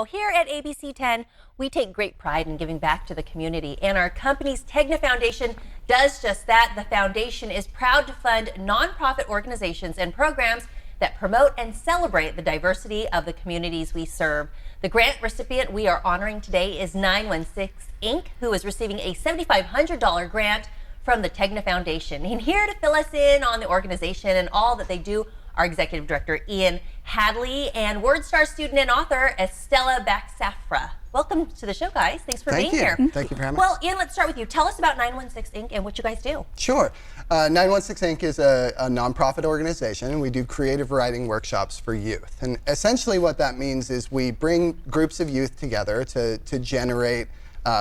Here at ABC 10, we take great pride in giving back to the community, and our company's TEGNA Foundation does just that. The foundation is proud to fund nonprofit organizations and programs that promote and celebrate the diversity of the communities we serve. The grant recipient we are honoring today is 916 Inc., who is receiving a $7,500 grant from the TEGNA Foundation. And here to fill us in on the organization and all that they do, our Executive Director, Ian Hadley, and WordStar student and author, Estella Baxafra. Welcome to the show, guys. Thanks for being here. Thank you for having me. Well, Ian, let's start with you. Tell us about 916 Inc. and what you guys do. Sure. 916 Inc. is a nonprofit organization, and we do creative writing workshops for youth. And essentially what that means is we bring groups of youth together to generate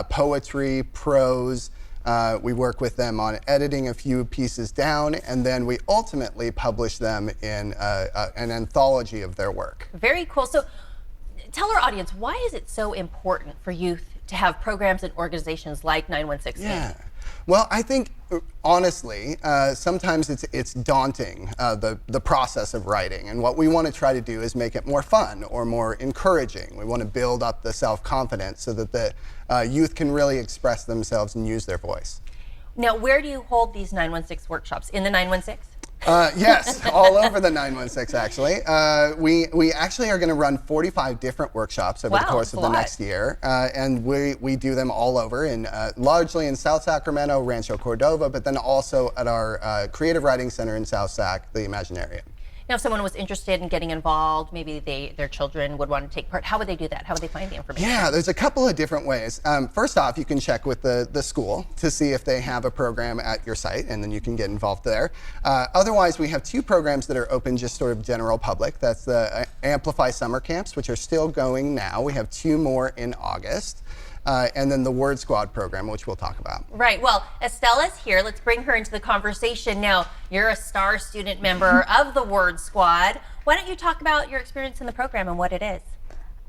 poetry, prose. We work with them on editing a few pieces down, and then we ultimately publish them in an anthology of their work. Very cool. So tell our audience, why is it so important for youth to have programs and organizations like 916? Yeah. Well, I think, honestly, sometimes it's daunting, the process of writing. And what we want to try to do is make it more fun or more encouraging. We want to build up the self-confidence so that the youth can really express themselves and use their voice. Now, where do you hold these 916 workshops? In the 916? Yes, all over the 916, actually. We actually are going to run 45 different workshops over the course of the next year. And we do them all over, largely in South Sacramento, Rancho Cordova, but then also at our Creative Writing Center in South Sac, the Imaginarium. Now, if someone was interested in getting involved, maybe their children would want to take part, how would they do that? How would they find the information? Yeah, there's a couple of different ways. First off, you can check with the school to see if they have a program at your site, and then you can get involved there. Otherwise, we have two programs that are open just sort of general public. That's the Amplify Summer Camps, which are still going now. We have two more in August. And then the Word Squad program, which we'll talk about. Right. Well, Estella's here. Let's bring her into the conversation. Now, you're a star student member of the Word Squad. Why don't you talk about your experience in the program and what it is?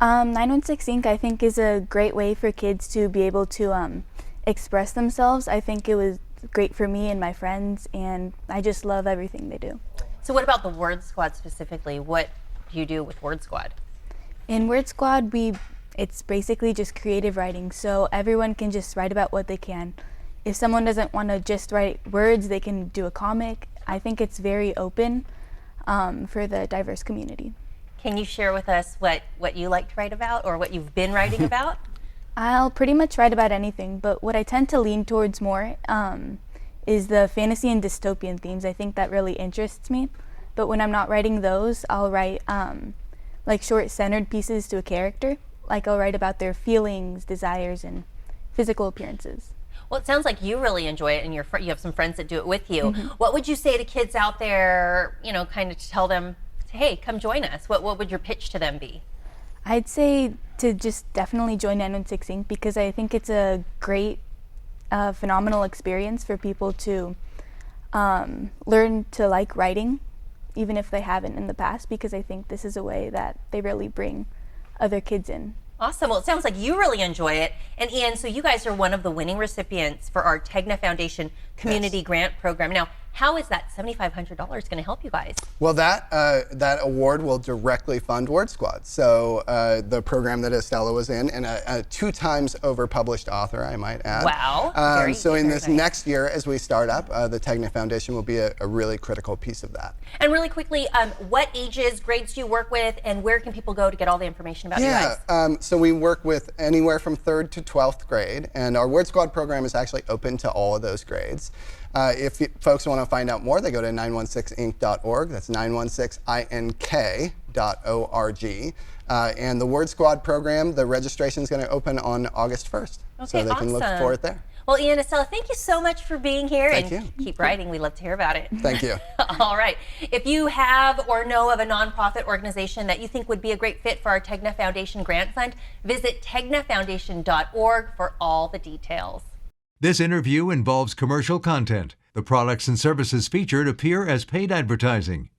916 Inc. I think is a great way for kids to be able to express themselves. I think it was great for me and my friends, and I just love everything they do. So what about the Word Squad specifically? What do you do with Word Squad? In Word Squad, it's basically just creative writing, so everyone can just write about what they can. If someone doesn't want to just write words, they can do a comic. I think it's very open for the diverse community. Can you share with us what you like to write about or what you've been writing about? I'll pretty much write about anything, but what I tend to lean towards more is the fantasy and dystopian themes. I think that really interests me, but when I'm not writing those, I'll write like short centered pieces to a character. Like I'll write about their feelings, desires, and physical appearances. Well, it sounds like you really enjoy it, and you have some friends that do it with you. What would you say to kids out there, kind of to tell them, hey, come join us? What would your pitch to them be? I'd say to just definitely join 916 Inc. because I think it's a great, phenomenal experience for people to learn to like writing, even if they haven't in the past, because I think this is a way that they really bring other kids in. Awesome. Well, it sounds like you really enjoy it. And Ian, so you guys are one of the winning recipients for our TEGNA Foundation Community Grant Program. Now, how is that $7,500 going to help you guys? Well, that award will directly fund Word Squad. So the program that Estella was in, and a 2 times over published author, I might add. Wow. So in this next year, as we start up, the TEGNA Foundation will be a really critical piece of that. And really quickly, what ages, grades do you work with, and where can people go to get all the information about you guys? So we work with anywhere from 3rd to 12th grade, and our Word Squad program is actually open to all of those grades. If folks want to find out more, they go to 916inc.org. That's 916ink.org. And the Word Squad program, the registration is going to open on August 1st. Okay, so they can look for it there. Well, Ian, Estella, thank you so much for being here. Thank you. Keep writing. We love to hear about it. Thank you. All right. If you have or know of a nonprofit organization that you think would be a great fit for our TEGNA Foundation Grant Fund, visit tegnafoundation.org for all the details. This interview involves commercial content. The products and services featured appear as paid advertising.